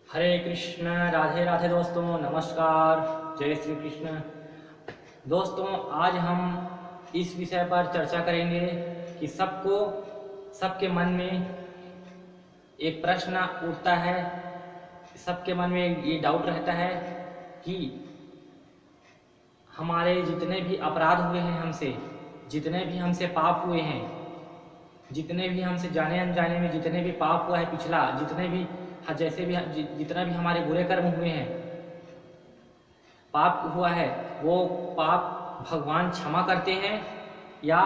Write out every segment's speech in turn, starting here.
हरे कृष्ण, राधे राधे दोस्तों, नमस्कार, जय श्री कृष्ण। दोस्तों, आज हम इस विषय पर चर्चा करेंगे कि सबके मन में एक प्रश्न उठता है, सबके मन में ये डाउट रहता है कि हमारे जितने भी अपराध हुए हैं हमसे, जितने भी हमसे पाप हुए हैं, जितने भी हमसे जाने अनजाने में जितने भी पाप हुआ है पिछला, जितने भी जैसे भी जितना भी हमारे बुरे कर्म हुए हैं, पाप हुआ है, वो पाप भगवान क्षमा करते हैं या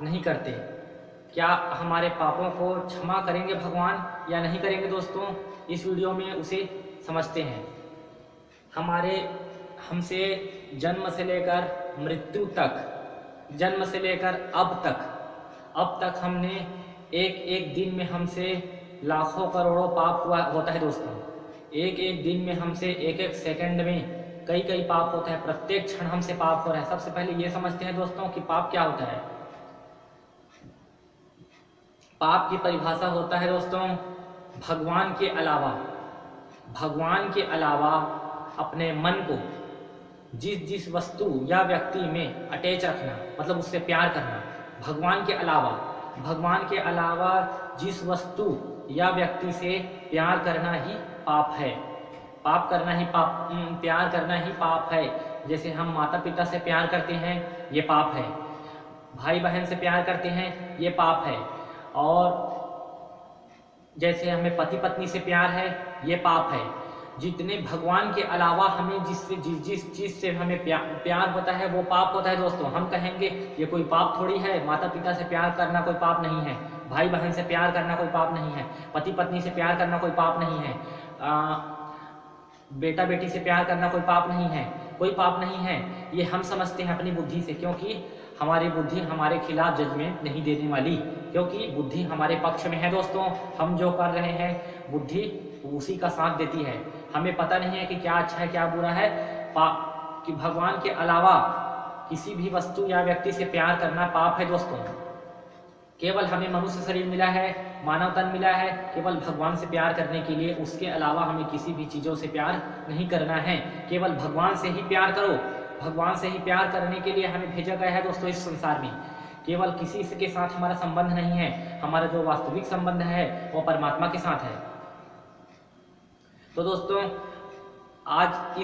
नहीं करते। क्या हमारे पापों को क्षमा करेंगे भगवान या नहीं करेंगे दोस्तों, इस वीडियो में उसे समझते हैं। हमारे हमसे जन्म से लेकर मृत्यु तक, जन्म से लेकर अब तक हमने एक एक दिन में हमसे लाखों करोड़ों पाप हुआ होता है दोस्तों। एक एक दिन में हमसे एक एक सेकंड में कई कई पाप होता है, प्रत्येक क्षण हमसे पाप हो रहा है। सबसे पहले ये समझते हैं दोस्तों कि पाप क्या होता है। पाप की परिभाषा होता है दोस्तों, भगवान के अलावा अपने मन को जिस वस्तु या व्यक्ति में अटैच रखना, मतलब उससे प्यार करना। भगवान के अलावा जिस वस्तु या व्यक्ति से प्यार करना ही पाप है। प्यार करना ही पाप है। जैसे हम माता पिता से प्यार करते हैं, ये पाप है। भाई बहन से प्यार करते हैं, ये पाप है। और जैसे हमें पति पत्नी से प्यार है, ये पाप है। जितने भगवान के अलावा हमें जिस चीज से हमें प्यार होता है, वो पाप होता है दोस्तों। हम कहेंगे ये कोई पाप थोड़ी है, माता पिता से प्यार करना कोई पाप नहीं है, भाई बहन से प्यार करना कोई पाप नहीं है, पति पत्नी से प्यार करना कोई पाप नहीं है, बेटा बेटी से प्यार करना कोई पाप नहीं है, कोई पाप नहीं है। ये हम समझते हैं अपनी बुद्धि से, क्योंकि हमारी बुद्धि हमारे खिलाफ जजमेंट नहीं देने वाली, क्योंकि बुद्धि हमारे पक्ष में है दोस्तों। हम जो कर रहे हैं, बुद्धि उसी का साथ देती है। हमें पता नहीं है कि क्या अच्छा है क्या बुरा है। कि भगवान के अलावा किसी भी वस्तु या व्यक्ति से प्यार करना पाप है दोस्तों। केवल हमें मनुष्य शरीर मिला है, मानव तन मिला है, केवल भगवान से प्यार करने के लिए। उसके अलावा हमें किसी भी चीज़ों से प्यार नहीं करना है। केवल भगवान से ही प्यार करो। भगवान से ही प्यार करने के लिए हमें भेजा गया है दोस्तों इस संसार में। केवल किसी के साथ हमारा संबंध नहीं है, हमारा जो वास्तविक संबंध है वो परमात्मा के साथ है। तो दोस्तों, आज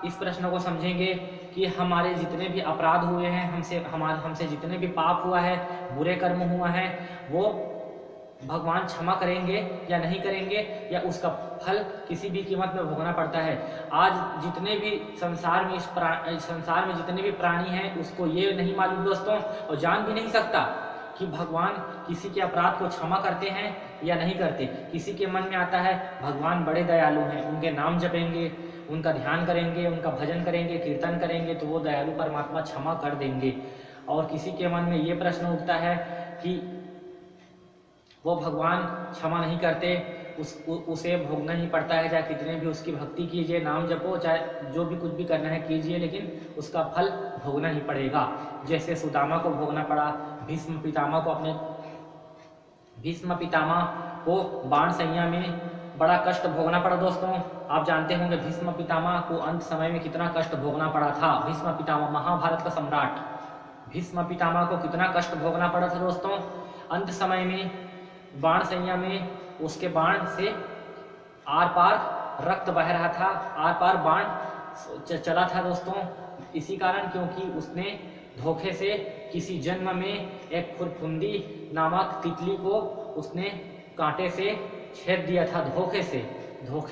इस प्रश्न को समझेंगे कि हमारे जितने भी अपराध हुए हैं, हमसे जितने भी पाप हुआ है, बुरे कर्म हुआ है, वो भगवान क्षमा करेंगे या नहीं करेंगे, या उसका फल किसी भी कीमत में भोगना पड़ता है। आज जितने भी संसार में जितने भी प्राणी हैं, उसको ये नहीं मालूम दोस्तों, और जान भी नहीं सकता कि भगवान किसी के अपराध को क्षमा करते हैं या नहीं करते। किसी के मन में आता है भगवान बड़े दयालु हैं, उनके नाम जपेंगे, उनका ध्यान करेंगे, उनका भजन करेंगे, कीर्तन करेंगे, तो वो दयालु परमात्मा क्षमा कर देंगे। और किसी के मन में ये प्रश्न उठता है कि वो भगवान क्षमा नहीं करते, उसे भोगना ही पड़ता है। चाहे कितने भी उसकी भक्ति कीजिए, नाम जपो, चाहे जो भी कुछ भी करना है कीजिए, लेकिन उसका फल भोगना ही पड़ेगा। जैसे सुदामा को भोगना पड़ा, भीष्म पितामह को बाण संया में बड़ा कष्ट भोगना पड़ा दोस्तों। आप जानते होंगे भीष्म पितामह को अंत समय में कितना कष्ट भोगना पड़ा था। भीष्म पितामह, महाभारत का सम्राट, भीष्म पितामह को कितना कष्ट भोगना पड़ा था दोस्तों। अंत समय में बाण संया में उसके बाण से आर पार रक्त बह रहा था, आर पार बाण चला था दोस्तों। इसी कारण क्योंकि उसने धोखे से किसी जन्म में एक फुरफुंदी नामक तितली को उसने कांटे से छेद दिया था। धोखे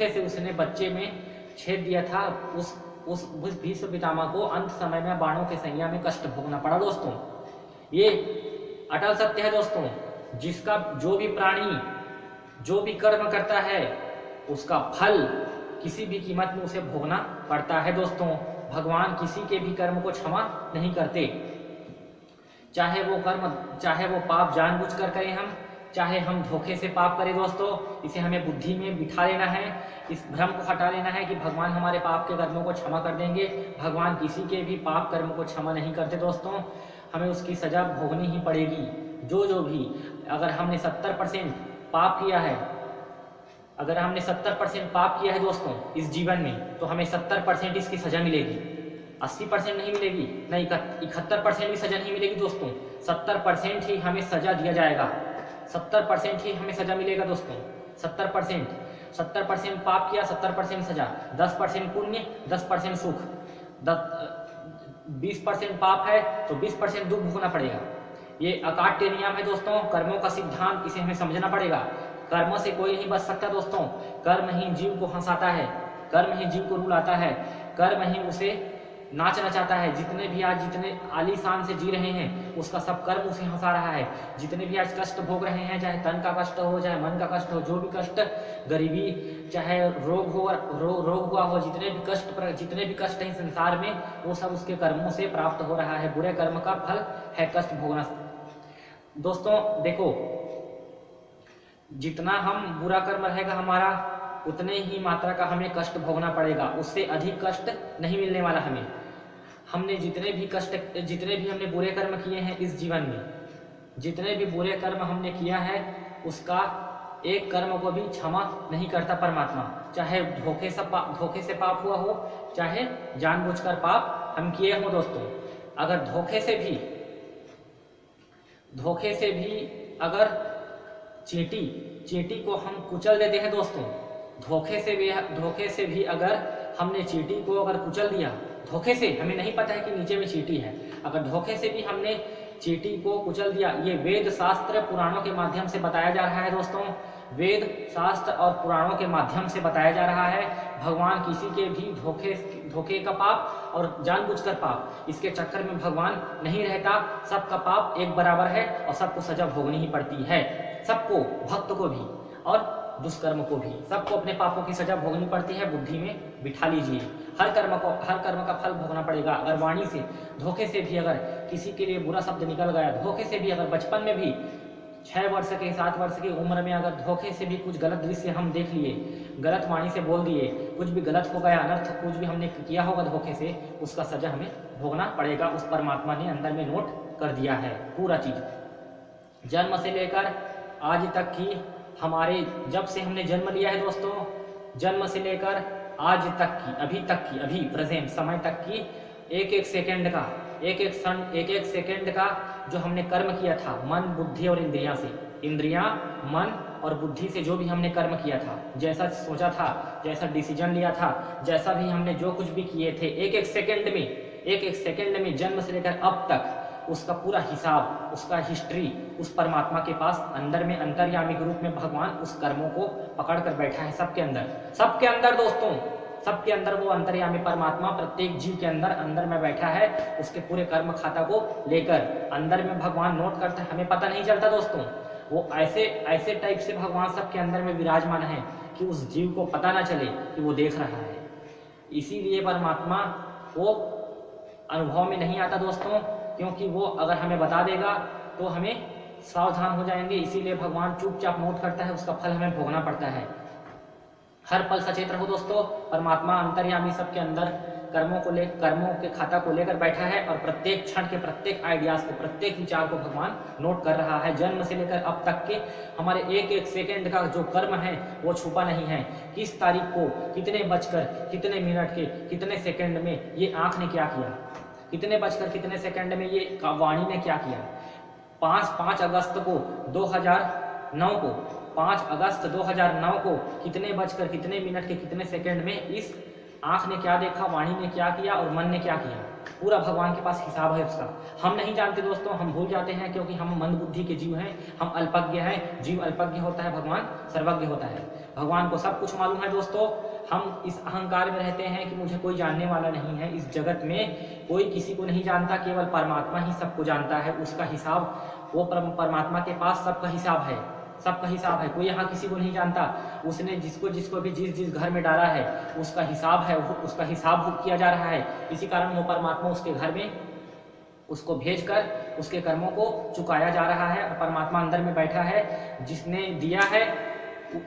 से उसने बच्चे में छेद दिया था। उस भीष्म पितामह को अंत समय में बाणों के संया में कष्ट भोगना पड़ा दोस्तों। ये अटल सत्य है दोस्तों। जिसका जो भी प्राणी जो भी कर्म करता है, उसका फल किसी भी कीमत में उसे भोगना पड़ता है दोस्तों। भगवान किसी के भी कर्म को क्षमा नहीं करते, चाहे वो पाप जानबूझकर करें हम, चाहे हम धोखे से पाप करें दोस्तों। इसे हमें बुद्धि में बिठा लेना है, इस भ्रम को हटा लेना है कि भगवान हमारे पाप के कर्मों को क्षमा कर देंगे। भगवान किसी के भी पाप कर्म को क्षमा नहीं करते दोस्तों। हमें उसकी सजा भोगनी ही पड़ेगी। जो भी, अगर हमने 70% पाप किया है, अगर हमने 70% पाप किया है दोस्तों इस जीवन में, तो हमें 70% इसकी सजा मिलेगी, 80% नहीं मिलेगी, नहीं 71% भी सजा नहीं मिलेगी दोस्तों, 70% ही हमें सजा दिया जाएगा, 70% ही हमें सजा मिलेगा दोस्तों। 70% पाप किया, 70% सजा, 10% पुण्य, 10% सुख, 20% पाप है तो 20% दुख भोगना पड़ेगा। ये अकाट्य नियम है दोस्तों, कर्मों का सिद्धांत, इसे हमें समझना पड़ेगा। कर्म से कोई नहीं बच सकता दोस्तों, कर्म ही जीव को हंसाता है, कर्म ही जीव को रुलाता है, कर्म ही उसे नाच नचाता है। जितने भी आज जितने आलीशान से जी रहे हैं उसका सब कर्म उसे हंसा रहा है। जितने भी आज कष्ट भोग रहे हैं, चाहे तन का कष्ट हो, चाहे मन का कष्ट हो, जो भी कष्ट, गरीबी, चाहे रोग हो, रोग हुआ हो, जितने भी कष्ट हैं संसार में, वो सब उसके कर्मों से प्राप्त हो रहा है। बुरे कर्म का फल है कष्ट भोगना। दोस्तों देखो, जितना हम बुरा कर्म रहेगा हमारा, उतने ही मात्रा का हमें कष्ट भोगना पड़ेगा, उससे अधिक कष्ट नहीं मिलने वाला हमें। हमने जितने भी हमने बुरे कर्म किए हैं इस जीवन में, जितने भी बुरे कर्म हमने किया है, उसका एक कर्म को भी क्षमा नहीं करता परमात्मा। चाहे धोखे से पाप हुआ हो, चाहे जानबूझकर पाप हम किए हो दोस्तों। अगर धोखे से भी अगर चींटी को हम कुचल देते हैं दोस्तों, धोखे से भी अगर हमने चींटी को अगर कुचल दिया, धोखे से, हमें नहीं पता है कि नीचे में चींटी है, अगर धोखे से भी हमने चींटी को कुचल दिया, ये वेद शास्त्र पुराणों के माध्यम से बताया जा रहा है दोस्तों, वेद शास्त्र और पुराणों के माध्यम से बताया जा रहा है। भगवान किसी के भी धोखे का पाप और जानबूझकर पाप, इसके चक्कर में भगवान नहीं रहता। सबका पाप एक बराबर है और सबको सजा भोगनी ही पड़ती है, सबको, भक्त को भी और दुष्कर्म को भी, सबको अपने पापों की सजा भोगनी पड़ती है। बुद्धि में बिठा लीजिए, हर कर्म का फल भोगना पड़ेगा। अगर वाणी से, धोखे से भी अगर किसी के लिए बुरा शब्द निकल गया, धोखे से भी अगर बचपन में भी 6 वर्ष के 7 वर्ष की उम्र में अगर धोखे से भी कुछ गलत दृश्य हम देख लिए, गलत वाणी से बोल दिए, कुछ भी गलत हो गया, अनर्थ कुछ भी हमने किया होगा धोखे से, उसका सजा हमें भोगना पड़ेगा। उस परमात्मा ने अंदर में नोट कर दिया है पूरा चीज। जन्म से लेकर आज तक की, हमारे जब से हमने जन्म लिया है दोस्तों, जन्म से लेकर आज तक की, अभी प्रेजेंट समय तक की, एक एक सेकंड का, एक एक सेकंड का जो हमने कर्म किया था, मन, बुद्धि और इंद्रियां, मन और बुद्धि से जो भी हमने कर्म किया था, जैसा सोचा था, जैसा डिसीजन लिया था, जैसा भी हमने जो कुछ भी किए थे, एक एक सेकंड में जन्म से लेकर अब तक, उसका पूरा हिसाब, उसका हिस्ट्री उस परमात्मा के पास अंदर में, अंतर्यामी के रूप में भगवान उस कर्मों को पकड़ कर बैठा है सबके अंदर दोस्तों, सबके अंदर वो अंतर्यामी परमात्मा प्रत्येक जीव के अंदर में बैठा है। उसके पूरे कर्म खाता को लेकर अंदर में भगवान नोट करता है, हमें पता नहीं चलता दोस्तों। वो ऐसे टाइप से भगवान सबके अंदर में विराजमान है कि उस जीव को पता ना चले कि वो देख रहा है। इसीलिए परमात्मा वो अनुभव में नहीं आता दोस्तों, क्योंकि वो अगर हमें बता देगा तो हमें सावधान हो जाएंगे। इसीलिए भगवान चुपचाप नोट करता है, उसका फल हमें भोगना पड़ता है। हर पल सचेत रहो दोस्तों, परमात्मा अंतर्यामी सबके अंदर कर्मों के खाता को लेकर बैठा है और प्रत्येक क्षण के प्रत्येक आइडियाज को, प्रत्येक विचार को भगवान नोट कर रहा है। जन्म से लेकर अब तक के हमारे एक एक सेकंड का जो कर्म है वो छुपा नहीं है। किस तारीख को, कितने बजकर कितने मिनट के कितने सेकंड में ये आँख ने क्या किया, कितने बजकर कितने सेकंड में ये वाणी ने क्या किया। 5 अगस्त को 2009 को 5 अगस्त 2009 को कितने बजकर कितने मिनट के कितने सेकंड में इस आँख ने क्या देखा, वाणी ने क्या किया और मन ने क्या किया, पूरा भगवान के पास हिसाब है उसका। हम नहीं जानते दोस्तों, हम भूल जाते हैं क्योंकि हम मंद बुद्धि के जीव हैं, हम अल्पज्ञ हैं। जीव अल्पज्ञ होता है, भगवान सर्वज्ञ होता है। भगवान को सब कुछ मालूम है दोस्तों। हम इस अहंकार में रहते हैं कि मुझे कोई जानने वाला नहीं है। इस जगत में कोई किसी को नहीं जानता, केवल परमात्मा ही सबको जानता है। उसका हिसाब, वो परमात्मा के पास सबका हिसाब है, सबका हिसाब है। कोई यहाँ किसी को नहीं जानता। उसने जिसको भी जिस घर में डाला है उसका हिसाब है, उसका हिसाब किया जा रहा है। इसी कारण वो परमात्मा उसके घर में उसको भेजकर उसके कर्मों को चुकाया जा रहा है। और परमात्मा अंदर में बैठा है, जिसने दिया है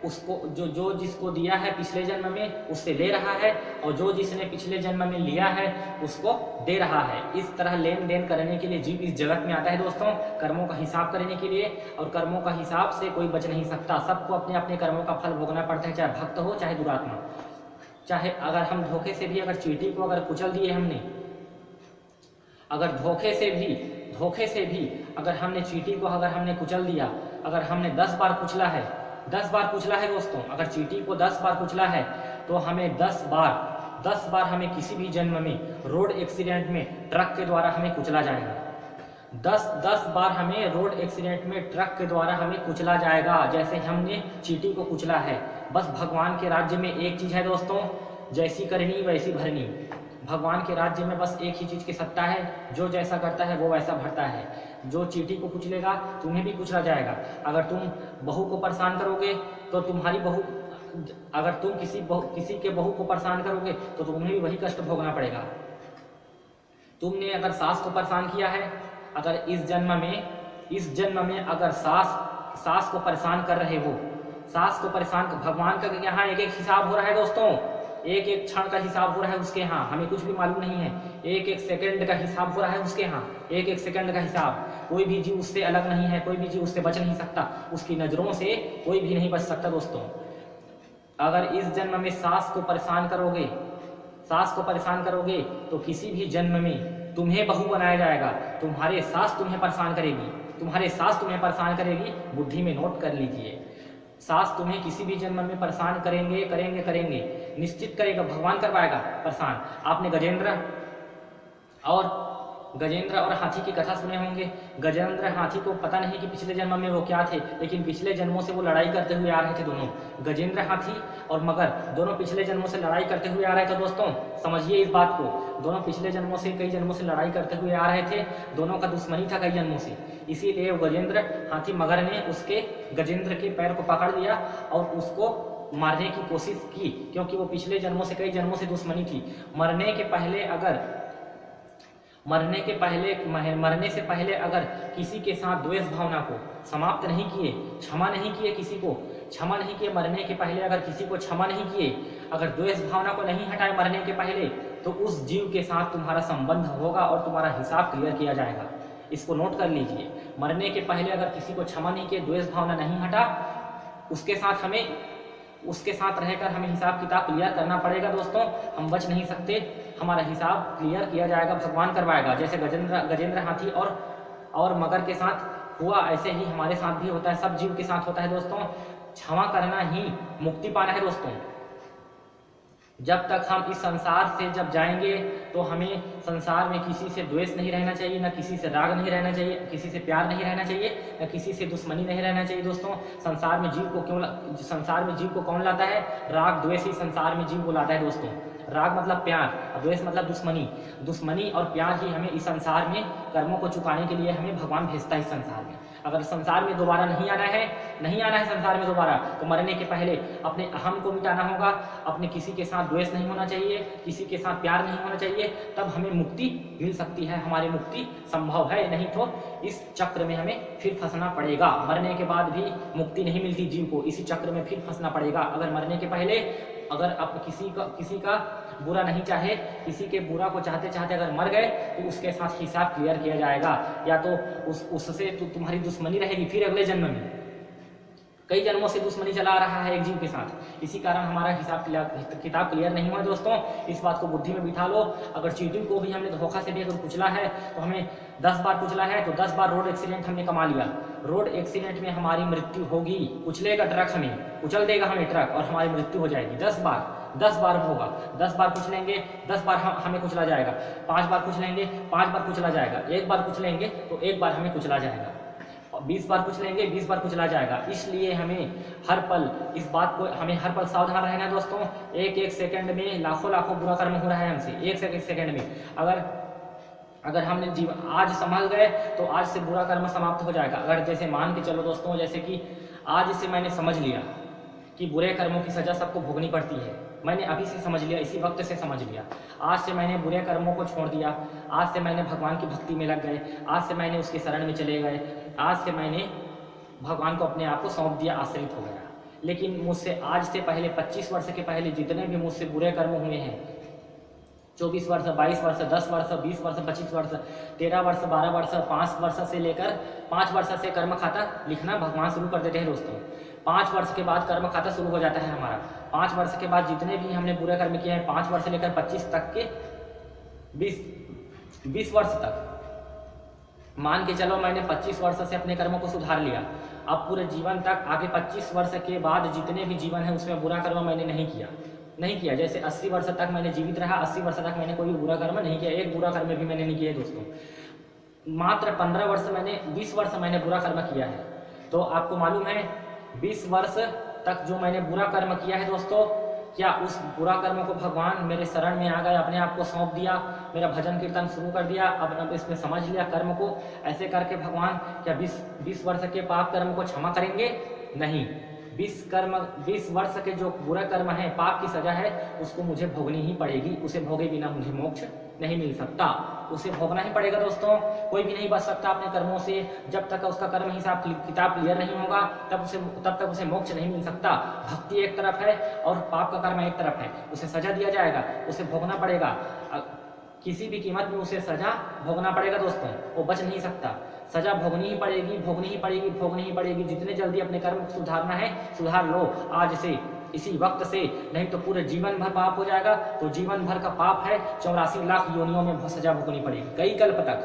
उसको जो जिसको दिया है पिछले जन्म में उससे ले रहा है, और जो जिसने पिछले जन्म में लिया है उसको दे रहा है। इस तरह लेन देन करने के लिए जीव इस जगत में आता है दोस्तों, कर्मों का हिसाब करने के लिए, और कर्मों का हिसाब से कोई बच नहीं सकता। सबको अपने अपने कर्मों का फल भोगना पड़ता है, चाहे भक्त हो चाहे दुरात्मा। चाहे अगर हम धोखे से भी अगर चींटी को अगर कुचल दिए हमने, अगर धोखे से भी अगर हमने चींटी को अगर हमने कुचल दिया, अगर हमने 10 बार कुचला है, 10 बार कुचला है दोस्तों, अगर चींटी को 10 बार कुचला है तो हमें 10 बार हमें किसी भी जन्म में रोड एक्सीडेंट में ट्रक के द्वारा हमें कुचला जाएगा। 10 बार हमें रोड एक्सीडेंट में ट्रक के द्वारा हमें कुचला जाएगा, जैसे हमने चींटी को कुचला है। बस भगवान के राज्य में एक चीज़ है दोस्तों, जैसी करनी वैसी भरनी। भगवान के राज्य में बस एक ही चीज़ की सत्ता है, जो जैसा करता है वो वैसा भरता है। जो चींटी को कुचलेगा तुम्हें भी कुचला जाएगा। अगर तुम बहू को परेशान करोगे तो तुम्हारी बहू, अगर तुम किसी के बहू को परेशान करोगे तो तुम्हें भी वही कष्ट भोगना पड़ेगा। तुमने अगर सास को परेशान किया है, अगर इस जन्म में अगर सास को परेशान कर रहे हो, सास को परेशान, भगवान का यहाँ एक एक हिसाब हो रहा है दोस्तों, एक एक क्षण का हिसाब हो रहा है उसके यहाँ, हमें कुछ भी मालूम नहीं है। एक एक सेकंड का हिसाब हो रहा है उसके यहाँ, एक एक सेकंड का हिसाब। कोई भी जीव उससे अलग नहीं है, कोई भी जीव उससे बच नहीं सकता, उसकी नज़रों से कोई भी नहीं बच सकता दोस्तों। अगर इस जन्म में सास को परेशान करोगे तो किसी भी जन्म में तुम्हें बहू बनाया जाएगा। तुम्हारे सास तुम्हें परेशान करेगी, बुद्धि में नोट कर लीजिए। सास तुम्हें किसी भी जन्म में परेशान करेंगे, निश्चित करेगा, भगवान करवाएगा परेशान। आपने गजेंद्र और हाथी की कथा सुने होंगे। गजेंद्र हाथी को पता नहीं कि पिछले जन्म में वो क्या थे, लेकिन पिछले जन्मों से वो लड़ाई करते हुए आ रहे थे दोनों। गजेंद्र हाथी और मगर दोनों पिछले जन्मों से लड़ाई करते हुए आ रहे थे दोस्तों, समझिए इस बात को। दोनों पिछले जन्मों से कई जन्मों से लड़ाई करते हुए आ रहे थे, दोनों का दुश्मनी था कई जन्मों से। इसीलिए गजेंद्र हाथी मगर ने उसके गजेंद्र के पैर को पकड़ लिया और उसको मारने की कोशिश की, क्योंकि वो पिछले जन्मों से कई जन्मों से दुश्मनी थी। मरने से पहले अगर किसी के साथ द्वेष भावना को समाप्त नहीं किए, क्षमा नहीं किए मरने के पहले, अगर किसी को क्षमा नहीं किए, अगर द्वेष भावना को नहीं हटाए मरने के पहले, तो उस जीव के साथ तुम्हारा संबंध होगा और तुम्हारा हिसाब क्लियर किया जाएगा। इसको नोट कर लीजिए। मरने के पहले अगर किसी को क्षमा नहीं किए, द्वेष भावना नहीं हटा, उसके साथ रहकर हमें हिसाब किताब क्लियर करना पड़ेगा दोस्तों। हम बच नहीं सकते, हमारा हिसाब क्लियर किया जाएगा, भगवान करवाएगा। जैसे गजेंद्र हाथी और मगर के साथ हुआ, ऐसे ही हमारे साथ भी होता है, सब जीव के साथ होता है दोस्तों। क्षमा करना ही मुक्ति पाना है दोस्तों। जब तक हम इस संसार से जब जाएंगे तो हमें संसार में किसी से द्वेष नहीं रहना चाहिए, न किसी से राग नहीं रहना चाहिए, किसी से प्यार नहीं रहना चाहिए, न किसी से दुश्मनी नहीं रहना चाहिए दोस्तों। संसार में जीव को कौन लाता है? राग द्वेष ही संसार में जीव को लाता है दोस्तों। राग मतलब प्यार और द्वेष मतलब दुश्मनी और प्यार ही हमें इस संसार में कर्मों को चुकाने के लिए हमें भगवान भेजता है इस संसार में। अगर संसार में दोबारा नहीं आना है संसार में दोबारा, तो मरने के पहले अपने अहम को मिटाना होगा, अपने किसी के साथ द्वेष नहीं होना चाहिए, किसी के साथ प्यार नहीं होना चाहिए, तब हमें मुक्ति मिल सकती है, हमारी मुक्ति संभव है। नहीं तो इस चक्र में हमें फिर फंसना पड़ेगा। मरने के बाद भी मुक्ति नहीं मिलती जीव को, इसी चक्र में फिर फंसना पड़ेगा। अगर मरने के पहले अगर आप किसी का बुरा नहीं चाहे, किसी के बुरा को चाहते चाहते अगर मर गए, तो उसके साथ हिसाब क्लियर किया जाएगा। या तो उससे तुम्हारी दुश्मनी रहेगी फिर अगले जन्म में। कई जन्मों से दुश्मनी चला रहा है एक जीव के साथ, इसी कारण हमारा हिसाब किताब क्लियर नहीं हुआ दोस्तों। इस बात को बुद्धि में बिठा लो। अगर चींटी को भी हमने धोखा से भी अगर कुचला है, तो हमें 10 बार कुचला है तो 10 बार रोड एक्सीडेंट हमने कमा लिया। रोड एक्सीडेंट में हमारी मृत्यु होगी, कुचलेगा ट्रक, हमें कुचल देगा हमें ट्रक और हमारी मृत्यु हो जाएगी। 10 बार होगा। 10 बार कुचलेंगे, 10 बार हमें कुचला जाएगा। 5 बार कुचलेंगे, 5 बार कुचला जाएगा। 1 बार कुचलेंगे तो 1 बार हमें कुचला जाएगा। 20 बार कुचलेंगे, 20 बार कुचला जाएगा। इसलिए हमें हर पल सावधान रहना है दोस्तों। एक सेकंड में लाखों बुरा कर्म हो रहा है हमसे, एक सेकंड में। अगर हमने आज संभल गए तो आज से बुरा कर्म समाप्त हो जाएगा। अगर जैसे मान के चलो दोस्तों, जैसे कि आज से मैंने समझ लिया कि बुरे कर्मों की सजा सबको भोगनी पड़ती है, मैंने अभी से समझ लिया, इसी वक्त से समझ लिया। आज से मैंने बुरे कर्मों को छोड़ दिया, आज से मैंने भगवान की भक्ति में लग गए, आज से मैंने उसके शरण में चले गए, आज से मैंने भगवान को अपने आप को सौंप दिया, आश्रित हो गया। लेकिन मुझसे आज से पहले 25 वर्ष के पहले जितने भी मुझसे बुरे कर्म हुए हैं, 24 वर्ष, 22 वर्ष, 10 वर्ष, 20 वर्ष, 25 वर्ष, 13 वर्ष, 12 वर्ष, 5 वर्ष से लेकर 5 वर्ष से कर्म खाता लिखना भगवान शुरू कर देते हैं दोस्तों। 5 वर्ष के बाद कर्म खाता शुरू हो जाता है हमारा। 5 वर्ष के बाद जितने भी हमने बुरे कर्म किए हैं, 5 वर्ष से लेकर 25 तक के 20 वर्ष तक, मान के चलो मैंने 25 वर्ष से अपने कर्मों को सुधार लिया। अब पूरे जीवन तक आगे 25 वर्ष के बाद जितने भी जीवन है उसमें बुरा कर्म मैंने नहीं किया। जैसे 80 वर्ष तक मैंने जीवित रहा, 80 वर्ष तक मैंने कोई भी बुरा कर्म नहीं किया, एक बुरा कर्म भी मैंने नहीं किया दोस्तों। मात्र 15 वर्ष मैंने 20 वर्ष मैंने बुरा कर्म किया है। तो आपको मालूम है 20 वर्ष तक जो मैंने बुरा कर्म किया है दोस्तों, क्या उस बुरा कर्म को भगवान मेरे शरण में आ गए, अपने आप को सौंप दिया, मेरा भजन कीर्तन शुरू कर दिया, अब इसमें समझ लिया कर्म को, ऐसे करके भगवान क्या 20 वर्ष के पाप कर्म को क्षमा करेंगे? नहीं। 20 वर्ष के जो बुरा कर्म है, पाप की सजा है, उसको मुझे भोगनी ही पड़ेगी। उसे भोगे बिना मुझे मोक्ष नहीं मिल सकता, उसे भोगना ही पड़ेगा दोस्तों। कोई भी नहीं बच सकता अपने कर्मों से। जब तक उसका कर्म हिसाब किताब क्लियर नहीं होगा तब तक उसे मोक्ष नहीं मिल सकता। भक्ति एक तरफ है और पाप का कर्म एक तरफ है, उसे सजा दिया जाएगा, उसे भोगना पड़ेगा, किसी भी कीमत में उसे सजा भोगना पड़ेगा दोस्तों, वो बच नहीं सकता। सजा भोगनी ही पड़ेगी। जितने जल्दी अपने कर्म को सुधारना है सुधार लो आज से, इसी वक्त से, नहीं तो पूरे जीवन भर पाप हो जाएगा। तो जीवन भर का पाप है, 84 लाख योनियों में सजा भोगनी पड़ेगी, कई कल्प तक,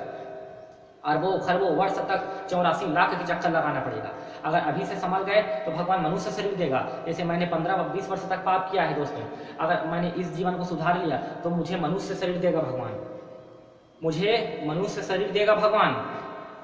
अरबों खरबों वर्ष तक 84 लाख के चक्कर लगाना पड़ेगा। अगर अभी से संभल गए तो भगवान मनुष्य शरीर देगा। जैसे मैंने 15-20 वर्ष तक पाप किया है दोस्तों, अगर मैंने इस जीवन को सुधार लिया तो मुझे मनुष्य शरीर देगा भगवान, मुझे मनुष्य शरीर देगा भगवान।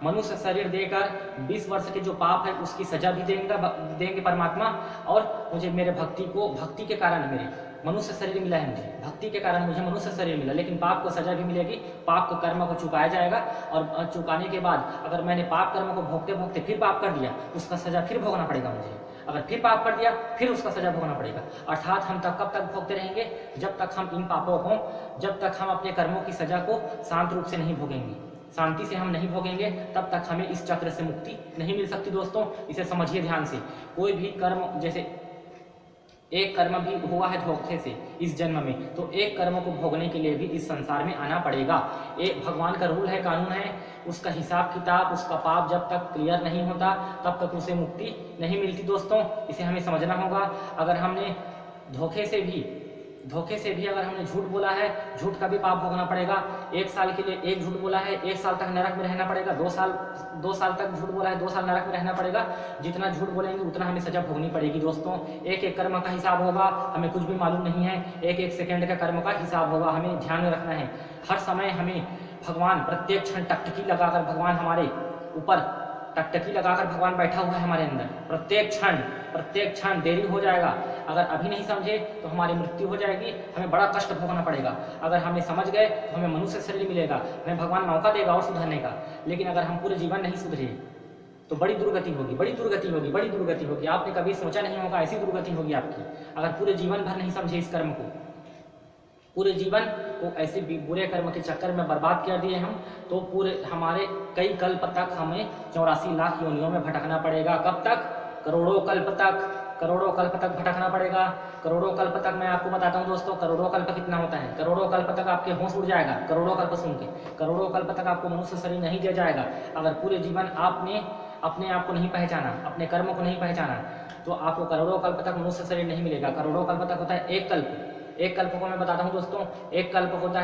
मनुष्य शरीर देकर 20 वर्ष के जो पाप है उसकी सजा भी देंगे परमात्मा। और मुझे मेरे भक्ति के कारण मेरे मनुष्य शरीर मिला है, मुझे भक्ति के कारण मुझे मनुष्य शरीर मिला, लेकिन पाप को सजा भी मिलेगी। पाप के कर्म को चुकाया जाएगा और चुकाने के बाद अगर मैंने पाप कर्म को भोगते भोगते फिर पाप कर दिया, उसका सजा फिर भोगना पड़ेगा मुझे। अगर फिर पाप कर दिया फिर उसका सजा भोगना पड़ेगा। अर्थात हम कब तक भोगते रहेंगे? जब तक हम इन पापों को, जब तक हम अपने कर्मों की सजा को शांत रूप से नहीं भोगेंगे, शांति से हम नहीं भोगेंगे, तब तक हमें इस चक्र से मुक्ति नहीं मिल सकती दोस्तों। इसे समझिए ध्यान से। कोई भी कर्म, जैसे एक कर्म भी हुआ है धोखे से इस जन्म में, तो एक कर्म को भोगने के लिए भी इस संसार में आना पड़ेगा। एक भगवान का रूल है, कानून है, उसका हिसाब किताब, उसका पाप जब तक क्लियर नहीं होता तब तक उसे मुक्ति नहीं मिलती दोस्तों। इसे हमें समझना होगा। अगर हमने धोखे से भी अगर हमने झूठ बोला है, झूठ का भी पाप भोगना पड़ेगा। 1 साल के लिए एक झूठ बोला है, 1 साल तक नरक में रहना पड़ेगा। 2 साल तक झूठ बोला है, 2 साल नरक में रहना पड़ेगा। जितना झूठ बोलेंगे उतना हमें सजा भोगनी पड़ेगी दोस्तों। एक कर्म का हिसाब होगा, हमें कुछ भी मालूम नहीं है। एक सेकंड का कर्म का हिसाब होगा, हमें ध्यान में रखना है। हर समय हमें भगवान प्रत्येक क्षण टकटकी लगाकर भगवान हमारे ऊपर टकटकी लगाकर भगवान बैठा हुआ है हमारे अंदर। प्रत्येक क्षण देरी हो जाएगा। अगर अभी नहीं समझे तो हमारी मृत्यु हो जाएगी, हमें बड़ा कष्ट भोगना पड़ेगा। अगर हमें समझ गए तो हमें मनुष्य शरीर मिलेगा, हमें भगवान मौका देगा और सुधरने का। लेकिन अगर हम पूरे जीवन नहीं सुधरे तो बड़ी दुर्गति होगी। आपने कभी सोचा नहीं होगा, ऐसी दुर्गति होगी आपकी अगर पूरे जीवन भर नहीं समझे इस कर्म को। पूरे जीवन को ऐसे बुरे कर्म के चक्कर में बर्बाद कर दिए हम, तो पूरे हमारे कई कल्प तक हमें 84 लाख योनियों में भटकना पड़ेगा। कब तक? करोड़ों कल्प तक भटकना पड़ेगा। करोड़ों कल्प तक मैं आपको बताता हूँ दोस्तों, करोड़ों कल्प कितना होता है। करोड़ों कल्प तक आपके होश उड़ जाएगा करोड़ों कल्प सुन के। करोड़ों कल्प तक आपको मनुष्य शरीर नहीं दिया जाएगा। अगर पूरे जीवन आपने अपने आप को नहीं पहचाना, अपने कर्म को नहीं पहचाना, तो आपको करोड़ों कल्प तक मनुष्य शरीर नहीं मिलेगा। करोड़ों कल्प तक होता है एक कल्प। एक कल्प को मैं बताता हूँ दोस्तों, एक कल्प होता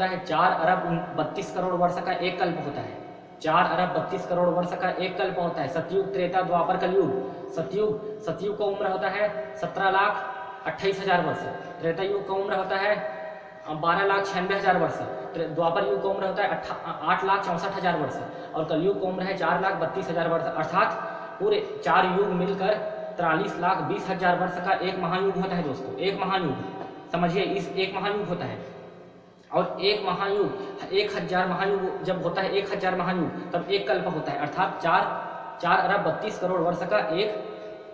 है 4 अरब 32 करोड़ वर्ष का एक कल्प होता है। 4 अरब 32 करोड़ वर्ष का एक कल्प होता है। सतयुग, त्रेता, द्वापर, कलयुग। सतयुग का उम्र होता है 17,28,000 वर्ष। त्रेता युग का उम्र होता है 12,96,000 वर्ष। द्वापर युग का उम्र होता है 8,64,000 वर्ष। और कलयुग का उम्र है 4,32,000 वर्ष। अर्थात पूरे 4 युग मिलकर 43,20,000 वर्ष का एक महायुग होता है दोस्तों। एक महायुग समझिए, इस एक महायुग होता है। और एक महायुग 1000 महायुग जब होता है, 1000 महायुग तब एक कल्प होता है। अर्थात 4 अरब 32 करोड़ वर्ष का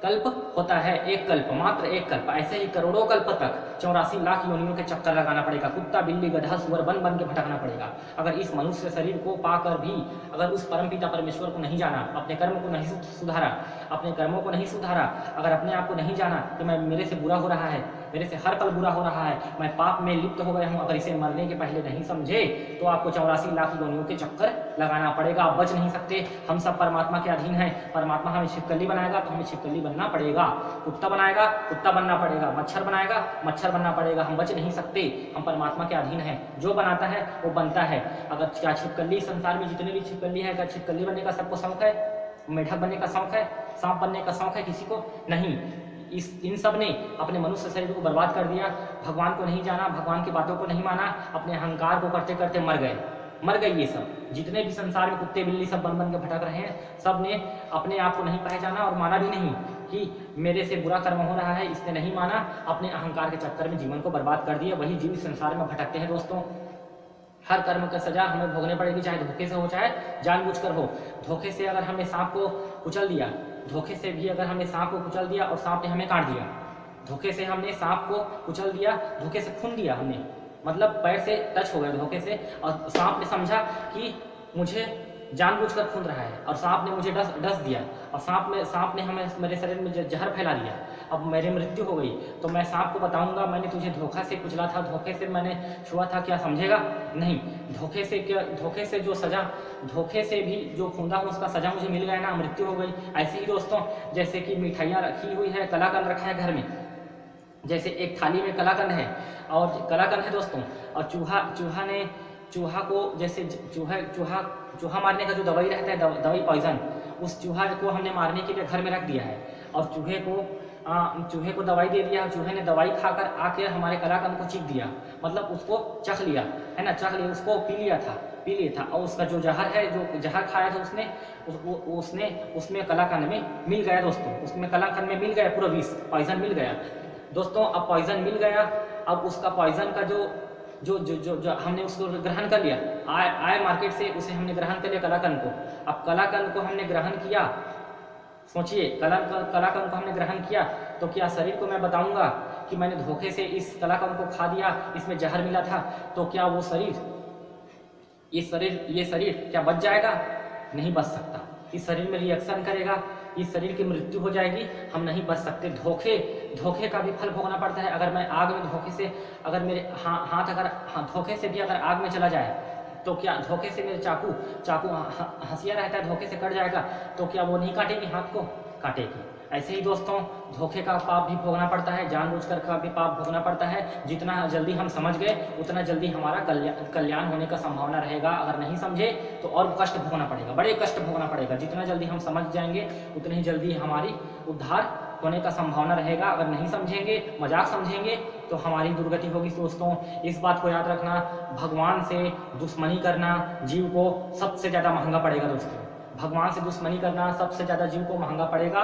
कल्प होता है, एक कल्प, मात्र एक कल्प। ऐसे ही करोड़ों कल्प तक 84 लाख योनियों के चक्कर लगाना पड़ेगा, कुत्ता बिल्ली गधा सुअर बन बन के भटकना पड़ेगा। अगर इस मनुष्य शरीर को पाकर भी अगर उस परमपिता परमेश्वर को नहीं जाना, अपने कर्म को नहीं सुधारा, अपने कर्मों को नहीं सुधारा, अगर अपने आप को नहीं जाना कि मैं मेरे से बुरा हो रहा है, मेरे से हर पल बुरा हो रहा है, मैं पाप में लिप्त हो गया हूँ, अगर इसे मरने के पहले नहीं समझे तो आपको 84 लाख योनियों के चक्कर लगाना पड़ेगा। आप बच नहीं सकते। हम सब परमात्मा के अधीन हैं। परमात्मा हमें छिपकली बनाएगा तो हमें छिपकली बनना पड़ेगा, कुत्ता बनाएगा कुत्ता बनना पड़ेगा, मच्छर बनाएगा मच्छर बनना पड़ेगा। हम बच नहीं सकते, हम परमात्मा के अधीन हैं। जो बनाता है वो बनता है। अगर क्या छिपकली, संसार में जितने भी छिपकली है, क्या छिपकली बनने का सबको शौक है? मेढक बनने का शौक है? सांप बनने का शौक है किसी को? नहीं। इन सब ने अपने मनुष्य शरीर को बर्बाद कर दिया, भगवान को नहीं जाना, भगवान की बातों को नहीं माना, अपने अहंकार को करते करते मर गए ये सब। जितने भी संसार में कुत्ते बिल्ली सब बन बन के भटक रहे हैं, सब ने अपने आप को नहीं पहचाना और माना भी नहीं कि मेरे से बुरा कर्म हो रहा है, इसने नहीं माना, अपने अहंकार के चक्कर में जीवन को बर्बाद कर दिया। वही जीव संसार में भटकते हैं दोस्तों। हर कर्म का सजा हमें भोगने पड़ेगी, चाहे धोखे से हो चाहे जानबूझकर हो। धोखे से अगर हमने सांप को कुचल दिया, धोखे से भी अगर हमने सांप को कुचल दिया और सांप ने हमें काट दिया, धोखे से हमने सांप को कुचल दिया, धोखे से खून दिया हमने, मतलब पैर से टच हो गया धोखे से, और सांप ने समझा कि मुझे जानबूझकर खून रहा है और सांप ने मुझे डस दिया, और सांप ने हमें मेरे शरीर में जहर फैला दिया, अब मेरी मृत्यु हो गई, तो मैं सांप को बताऊंगा मैंने तुझे धोखा से कुचला था, धोखे से मैंने छुआ था, क्या समझेगा? नहीं। धोखे से जो सजा, धोखे से भी जो खूंदा हूँ उसका सजा मुझे मिल गया ना, मृत्यु हो गई। ऐसे ही दोस्तों, जैसे कि मिठाइयाँ रखी हुई है, कलाकंद रखा है घर में, जैसे एक थाली में कलाकंद है और कलाकंद है दोस्तों, और चूहा को, जैसे चूहा मारने का जो दवाई रहता है, दवाई पॉइजन, उस चूहा को हमने मारने के लिए घर में रख दिया है और चूहे को दवाई दे दिया। चूहे ने दवाई खाकर आके हमारे कलाकंद को चीख दिया, मतलब उसको चख लिया है ना, चख लिया, उसको पी लिया था और उसका जो जहर है, जो जहर खाया था उसने उसमें कलाकंद में मिल गया दोस्तों, उसमें कलाकंद में मिल गया पूरा विष, पॉइजन मिल गया दोस्तों। अब पॉइजन मिल गया, अब उसका पॉइजन का जो हमने उसको ग्रहण कर लिया, आए मार्केट से, उसे हमने ग्रहण कर लिया कलाकंद को। अब कलाकंद को हमने ग्रहण किया, सोचिए, कलाकंद को हमने ग्रहण किया, तो क्या शरीर को मैं बताऊंगा कि मैंने धोखे से इस कलाकंद को खा दिया, इसमें जहर मिला था, तो क्या वो ये शरीर क्या बच जाएगा? नहीं बच सकता। इस शरीर में रिएक्शन करेगा, इस शरीर की मृत्यु हो जाएगी, हम नहीं बच सकते। धोखे का भी फल भोगना पड़ता है। अगर मैं आग में धोखे से, अगर मेरे हाथ धोखे से भी अगर आग में चला जाए, तो क्या धोखे से मेरे चाकू हंसिया रहता है, धोखे से कट जाएगा, तो क्या वो नहीं काटेगी? हाथ को काटेगी। ऐसे ही दोस्तों, धोखे का पाप भी भोगना पड़ता है, जानबूझकर का भी पाप भोगना पड़ता है। जितना जल्दी हम समझ गए उतना जल्दी हमारा कल्याण होने का संभावना रहेगा। अगर नहीं समझे तो और कष्ट भोगना पड़ेगा, बड़े कष्ट भोगना पड़ेगा। जितना जल्दी हम समझ जाएंगे उतनी ही जल्दी हमारी उद्धार होने का संभावना रहेगा। अगर नहीं समझेंगे, मजाक समझेंगे, तो हमारी दुर्गति होगी दोस्तों। इस बात को याद रखना, भगवान से दुश्मनी करना जीव को सबसे ज़्यादा महंगा पड़ेगा दोस्तों। भगवान से दुश्मनी करना सबसे ज़्यादा जीव को महंगा पड़ेगा।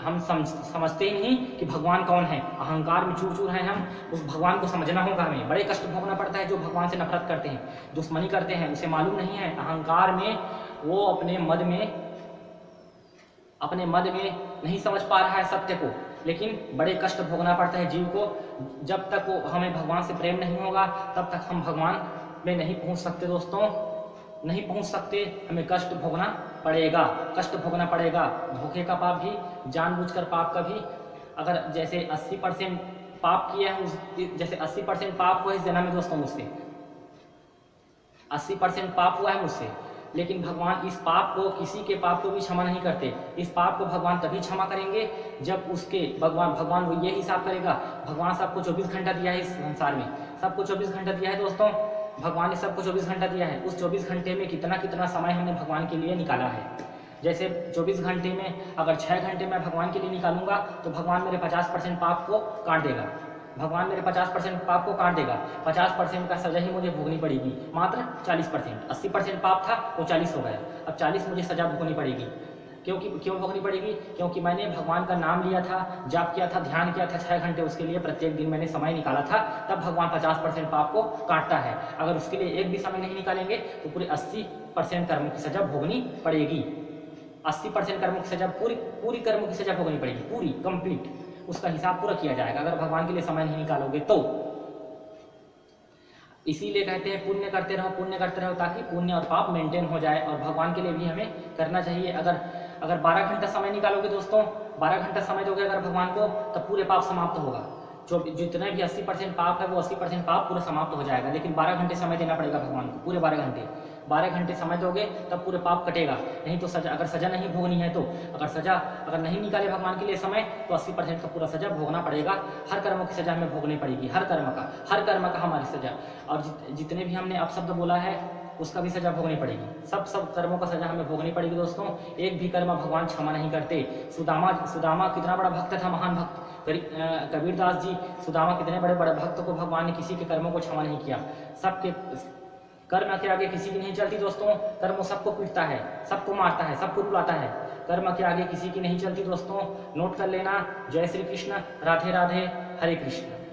हम समझते ही नहीं कि भगवान कौन है, अहंकार में चूर हैं हम। उस भगवान को समझना होगा हमें। बड़े कष्ट भोगना पड़ता है जो भगवान से नफरत करते हैं, दुश्मनी करते हैं, उसे मालूम नहीं है, अहंकार में वो अपने मद में नहीं समझ पा रहा है सत्य को। लेकिन बड़े कष्ट भोगना पड़ता है जीव को। जब तक वो हमें भगवान से प्रेम नहीं होगा तब तक हम भगवान में नहीं पहुंच सकते दोस्तों, नहीं पहुंच सकते। हमें कष्ट भोगना पड़ेगा। धोखे का पाप भी, जानबूझकर पाप का भी। अगर जैसे 80% पाप किया है, जैसे 80% पाप हुआ इस जन्म में दोस्तों मुझसे, 80% पाप हुआ है मुझसे, लेकिन भगवान इस पाप को, किसी के पाप को भी क्षमा नहीं करते। इस पाप को भगवान तभी क्षमा करेंगे जब उसके भगवान वो ये हिसाब करेगा। भगवान सबको 24 घंटा दिया है इस संसार में, सबको 24 घंटा दिया है दोस्तों। भगवान ने सबको 24 घंटा दिया है। उस 24 घंटे में कितना समय हमने भगवान के लिए निकाला है। जैसे 24 घंटे में अगर 6 घंटे मैं भगवान के लिए निकालूंगा तो भगवान मेरे 50% पाप को काट देगा। भगवान मेरे 50% पाप को काट देगा। 50% का सजा ही मुझे भोगनी पड़ेगी, मात्र 40%। 80% पाप था वो 40 हो गया, अब 40 मुझे सजा भोगनी पड़ेगी। क्यों भोगनी पड़ेगी? क्योंकि मैंने भगवान का नाम लिया था, जाप किया था, ध्यान किया था 6 घंटे, उसके लिए प्रत्येक दिन मैंने समय निकाला था। तब भगवान 50% पाप को काटता है। अगर उसके लिए एक भी समय नहीं निकालेंगे तो पूरे 80% कर्म की सजा भोगनी पड़ेगी। 80% कर्मों की सजा, पूरी कर्मों की सजा भोगनी पड़ेगी, पूरी कंप्लीट, उसका हिसाब पूरा किया जाएगा अगर भगवान के लिए समय नहीं निकालोगे तो। इसीलिए कहते हैं पुण्य करते रहो ताकि पुण्य और पाप मेंटेन हो जाए, और भगवान के लिए भी हमें करना चाहिए। अगर 12 घंटा समय निकालोगे दोस्तों, 12 घंटा समय दोगे अगर भगवान को, तब पूरे पाप समाप्त होगा। जो जितने भी 80% पाप है वो 80% पाप पूरा समाप्त हो जाएगा, लेकिन 12 घंटे समय देना पड़ेगा भगवान को, पूरे 12 घंटे समय दोगे तब पूरे पाप कटेगा। नहीं तो सजा, अगर सजा नहीं भोगनी है तो, अगर नहीं निकाले भगवान के लिए समय तो 80% का पूरा सजा भोगना पड़ेगा। हर कर्मों की सजा हमें भोगनी पड़ेगी, हर कर्म का हमारी सजा। और जितने भी हमने अपशब्द बोला है उसका भी सजा भोगनी पड़ेगी, सब कर्मों का सजा हमें भोगनी पड़ेगी दोस्तों। एक भी कर्म भगवान क्षमा नहीं करते। सुदामा कितना बड़ा भक्त था, महान भक्त कबीरदास जी। सुदामा कितने बड़े भक्त को भगवान ने किसी के कर्मों को क्षमा नहीं किया। सबके कर्म के आगे किसी की नहीं चलती दोस्तों। कर्म सबको पीटता है, सबको मारता है, सबको रुलाता है। कर्म के आगे किसी की नहीं चलती दोस्तों, नोट कर लेना। जय श्री कृष्ण, राधे राधे, हरे कृष्ण।